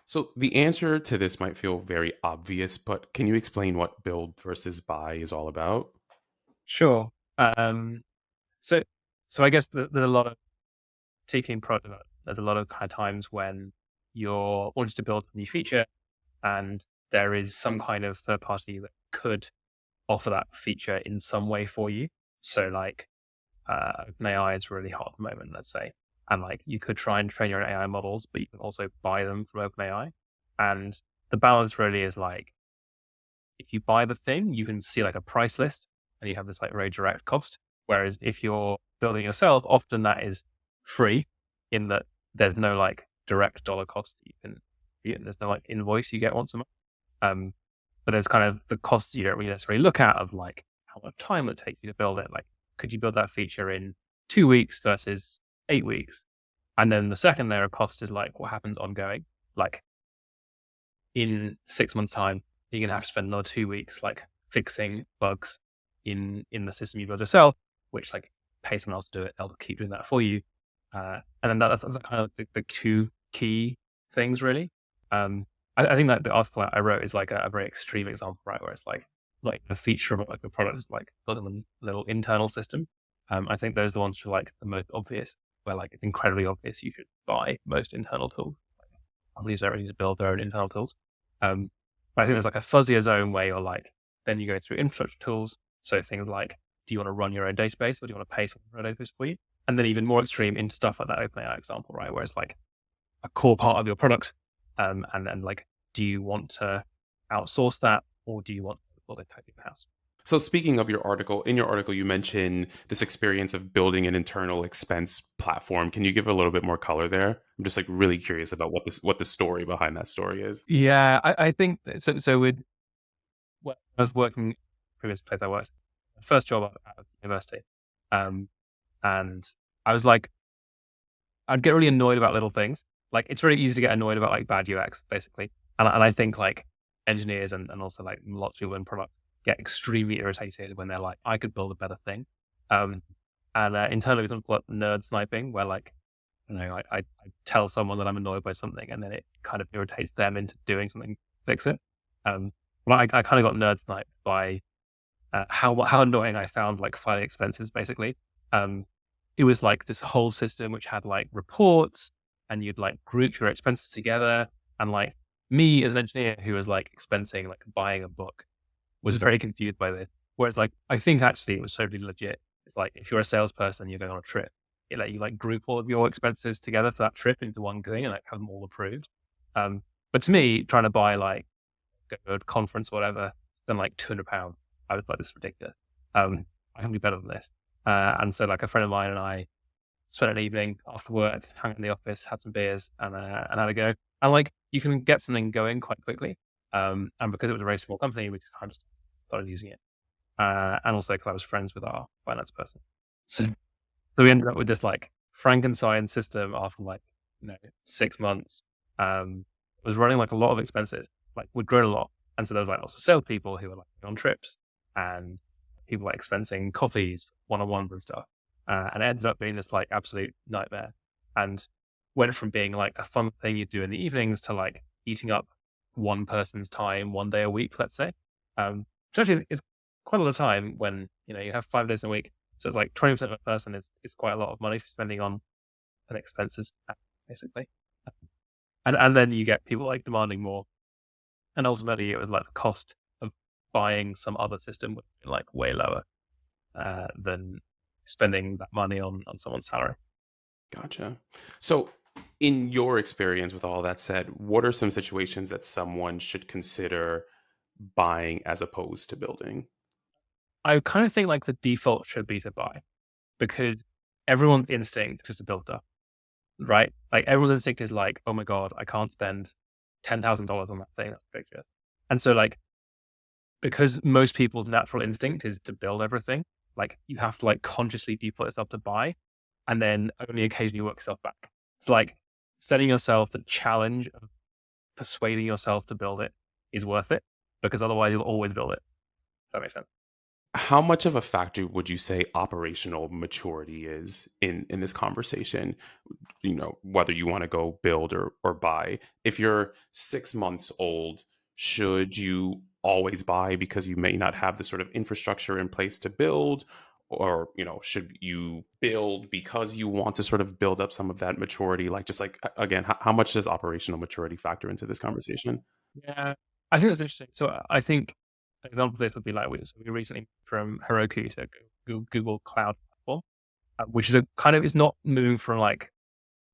So the answer to this might feel very obvious, but can you explain what build versus buy is all about? Sure. Um, so, so I guess there's a lot of, particularly in product development, there's a lot of kind of times when you're wanting to build a new feature and there is some kind of third party that could offer that feature in some way for you. So like, OpenAI is really hot at the moment, let's say. And like you could try and train your own AI models, but you can also buy them from OpenAI. And the balance really is like, if you buy the thing, you can see like a price list and you have this like very direct cost. Whereas if you're building it yourself, often that is free in that there's no like direct dollar cost that there's no like invoice you get once a month. Um, but there's kind of the costs you don't really necessarily look at of like how much time it takes you to build it. Like, could you build that feature in 2 weeks versus 8 weeks? And then the second layer of cost is like what happens ongoing. Like in 6 months' time, you're gonna have to spend another 2 weeks like fixing bugs in the system you build yourself, which like pay someone else to do it. They'll keep doing that for you. And then that's kind of the two key things really. I think that the article I wrote is like a very extreme example, right? Where it's like a feature of like a product is like building a little internal system. I think those are the ones which are like the most obvious, where like it's incredibly obvious you should buy most internal tools. Companies don't really need to build their own internal tools. Um, but I think there's like a fuzzier zone where you're like, then you go through infrastructure tools. So things like, do you want to run your own database or do you want to pay someone to run a database for you? And then even more extreme into stuff like that OpenAI example, right? Where it's like a core part of your product. And like, do you want to outsource that or do you want to build it totally in-house? So speaking of your article, in your article you mentioned this experience of building an internal expense platform. Can you give a little bit more color there? I'm just like really curious about what the story behind that story is. Yeah, I think so. So when I was working, previous place I worked, first job out of university, um, and I was like, I'd get really annoyed about little things. Like it's very easy to get annoyed about like bad UX, basically. And I think like engineers and also like lots of people in product get extremely irritated when they're like, I could build a better thing. Um, and internally we don't call it nerd sniping, where like, I tell someone that I'm annoyed by something and then it kind of irritates them into doing something to fix it. Well, I kind of got nerd sniped by how annoying I found like filing expenses basically. Um, it was like this whole system which had like reports and you'd like group your expenses together. And like me as an engineer who was like expensing, like buying a book was very confused by this. Whereas like, I think actually it was totally legit. It's like, if you're a salesperson, you're going on a trip, it let you like group all of your expenses together for that trip into one thing and like have them all approved. Um, but to me, trying to buy like go to a conference or whatever, spend like £200. I was like, this is ridiculous. I can be better than this. And so like a friend of mine and I spent an evening after work, hung in the office, had some beers and had a go. And like you can get something going quite quickly. And because it was a very small company, we just kind of started using it. And also because I was friends with our finance person. So we ended up with this like Frankenstein system after like, 6 months. It was running like a lot of expenses, like we'd grown a lot. And so there was like lots of salespeople who were like on trips and people like expensing coffees, one-on-ones and stuff. And it ended up being this like absolute nightmare and went from being like a fun thing you do in the evenings to like eating up one person's time 1 day a week, let's say. Which actually is quite a lot of time when, you have 5 days a week. So like 20% of a person is quite a lot of money for spending on expenses, basically. And then you get people like demanding more. And ultimately it was like the cost of buying some other system was like way lower than spending that money on someone's salary. Gotcha. So, in your experience with all that said, what are some situations that someone should consider buying as opposed to building? I kind of think like the default should be to buy because everyone's instinct is to build stuff, right? Like everyone's instinct is like, oh my God, I can't spend $10,000 on that thing. That's ridiculous. And so like, because most people's natural instinct is to build everything, like you have to like consciously default yourself to buy and then only occasionally work yourself back. It's like setting yourself the challenge of persuading yourself to build it is worth it because otherwise you'll always build it. If that makes sense. How much of a factor would you say operational maturity is in this conversation? You know, whether you want to go build or buy. If you're 6 months old, should you always buy because you may not have the sort of infrastructure in place to build? Or, you know, should you build because you want to sort of build up some of that maturity? Like, just like, again, how much does operational maturity factor into this conversation? Yeah, I think that's interesting. So I think an example of this would be like we recently moved from Heroku to Google Cloud Platform, which is a kind of, it's not moving from like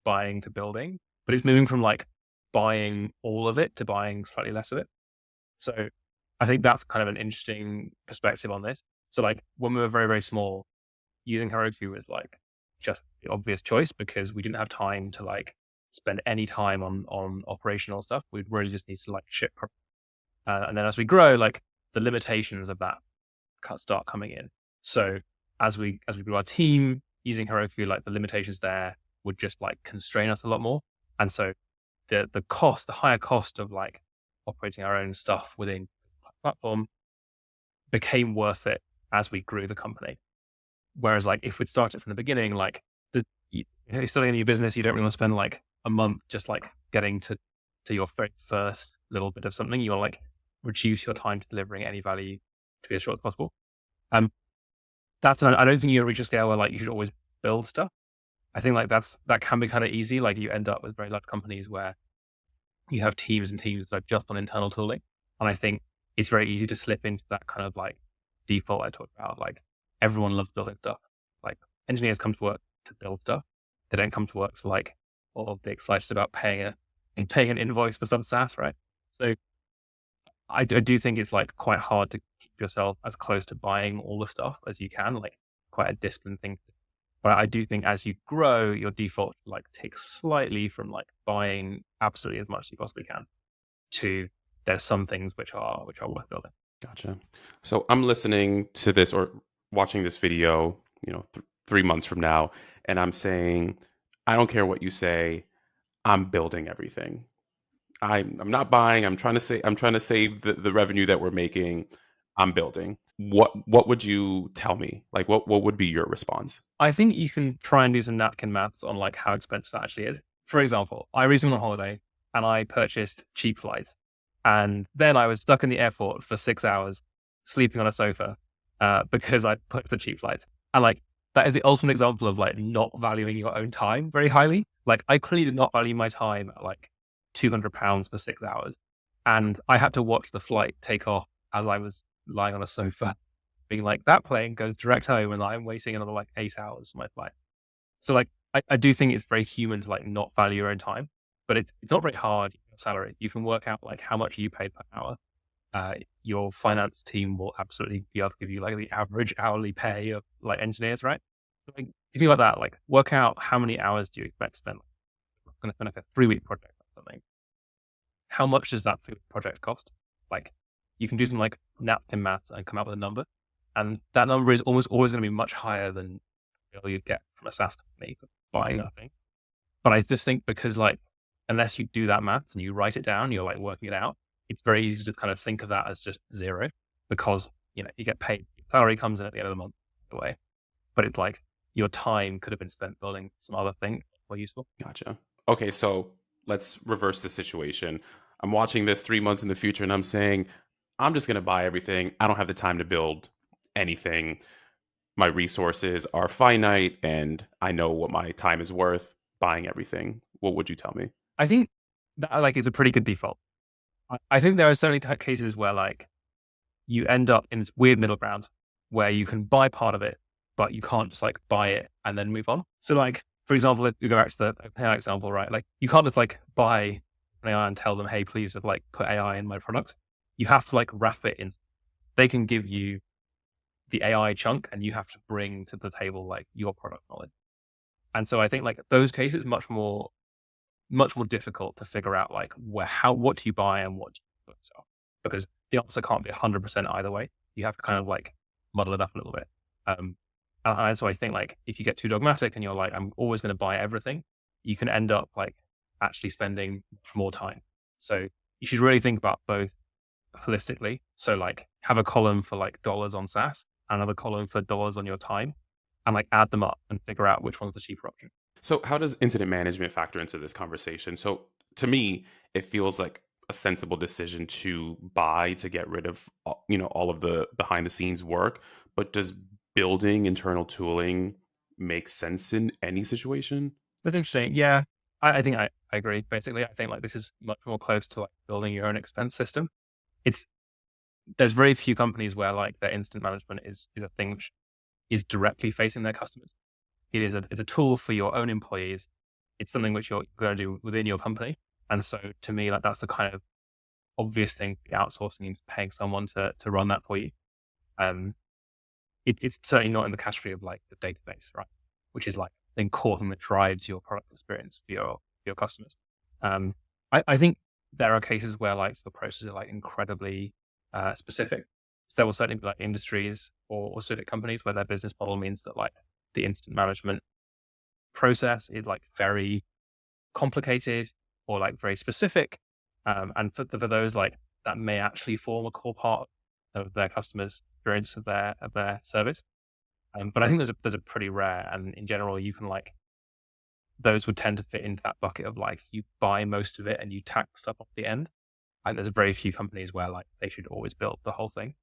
buying to building, but it's moving from like buying all of it to buying slightly less of it. So I think that's kind of an interesting perspective on this. So like when we were very, very small, using Heroku was like just the obvious choice because we didn't have time to like spend any time on operational stuff. We'd really just need to like ship. And then as we grow, like the limitations of that start coming in. So as we grew our team using Heroku, like the limitations there would just like constrain us a lot more. And so the higher cost of like operating our own stuff within the platform became worth it as we grew the company. Whereas like if we'd started from the beginning, like you're starting a new business, you don't really want to spend like a month just like getting to your very first little bit of something. You want to like reduce your time to delivering any value to be as short as possible. Um, I don't think you reach a scale where like you should always build stuff. I think like that can be kind of easy. Like you end up with very large companies where you have teams and teams that are just on internal tooling. And I think it's very easy to slip into that kind of like default I talked about. Like everyone loves building stuff. Like engineers come to work to build stuff. They don't come to work to like, or be excited about paying an invoice for some SaaS, right? So I do think it's like quite hard to keep yourself as close to buying all the stuff as you can, like quite a disciplined thing. But I do think as you grow, your default like takes slightly from like buying absolutely as much as you possibly can to there's some things which are worth building. Gotcha. So I'm listening to this or watching this video, 3 months from now, and I'm saying, I don't care what you say, I'm building everything. I'm not buying. I'm trying to save the revenue that we're making. I'm building. What would you tell me? Like what would be your response? I think you can try and do some napkin maths on like how expensive that actually is. For example, I recently went on holiday and I purchased cheap flights. And then I was stuck in the airport for 6 hours sleeping on a sofa because I booked the cheap flights. And like that is the ultimate example of like not valuing your own time very highly. Like I clearly did not value my time at like £200 for 6 hours. And I had to watch the flight take off as I was lying on a sofa being like, that plane goes direct home and I'm waiting another like 8 hours for my flight. So like, I do think it's very human to like not value your own time, but it's not very hard. Your salary, you can work out like how much you paid per hour. Your finance team will absolutely be able to give you like the average hourly pay of like engineers, right? Like, if you like that, like work out how many hours do you expect to spend. I'm going to spend like a 3-week project or something. How much does that 3-week project cost? Like you can do some like napkin maths and come up with a number. And that number is almost always going to be much higher than you'd get from a SaaS company for buying nothing. But I just think because like, unless you do that maths and you write it down, you're like working it out, it's very easy to kind of think of that as just zero because, you get paid. Your salary comes in at the end of the month away. But it's like your time could have been spent building some other thing more useful. Gotcha. Okay, so let's reverse the situation. I'm watching this 3 months in the future and I'm saying, I'm just going to buy everything. I don't have the time to build anything. My resources are finite and I know what my time is worth buying everything. What would you tell me? I think that like is a pretty good default. I think there are certainly cases where like you end up in this weird middle ground where you can buy part of it, but you can't just like buy it and then move on. So like, for example, if you go back to the AI example, right? Like you can't just like buy an AI and tell them, hey, please just like put AI in my product. You have to like wrap it in. They can give you the AI chunk and you have to bring to the table like your product knowledge. And so I think like those cases much more difficult to figure out like what do you buy and what do you put yourself, because the answer can't be 100% either way. You have to kind of like muddle it up a little bit. And so I think like if you get too dogmatic and you're like, I'm always going to buy everything, you can end up like actually spending much more time. So you should really think about both holistically. So like have a column for like dollars on SaaS another column for dollars on your time, and like add them up and figure out which one's the cheaper option. So, how does incident management factor into this conversation? So, to me, it feels like a sensible decision to buy to get rid of all of the behind the scenes work. But does building internal tooling make sense in any situation? That's interesting. Yeah, I think I agree. Basically, I think like this is much more close to like building your own expense system. It's There's very few companies where like their instant management is a thing which is directly facing their customers. It's a tool for your own employees. It's something which you're going to do within your company. And so to me, like that's the kind of obvious thing, outsourcing and paying someone to run that for you. Um, it's certainly not in the category of like the database, right? Which is like the core thing that drives your product experience for your customers. Um, I think there are cases where like the processes are like incredibly specific. So there will certainly be like industries or specific companies where their business model means that like the instant management process is like very complicated or like very specific. And for those like that may actually form a core part of their customers' experience of their service. But I think there's a pretty rare, and in general, you can like those would tend to fit into that bucket of like you buy most of it and you tack stuff off the end. And there's very few companies where like they should always build the whole thing.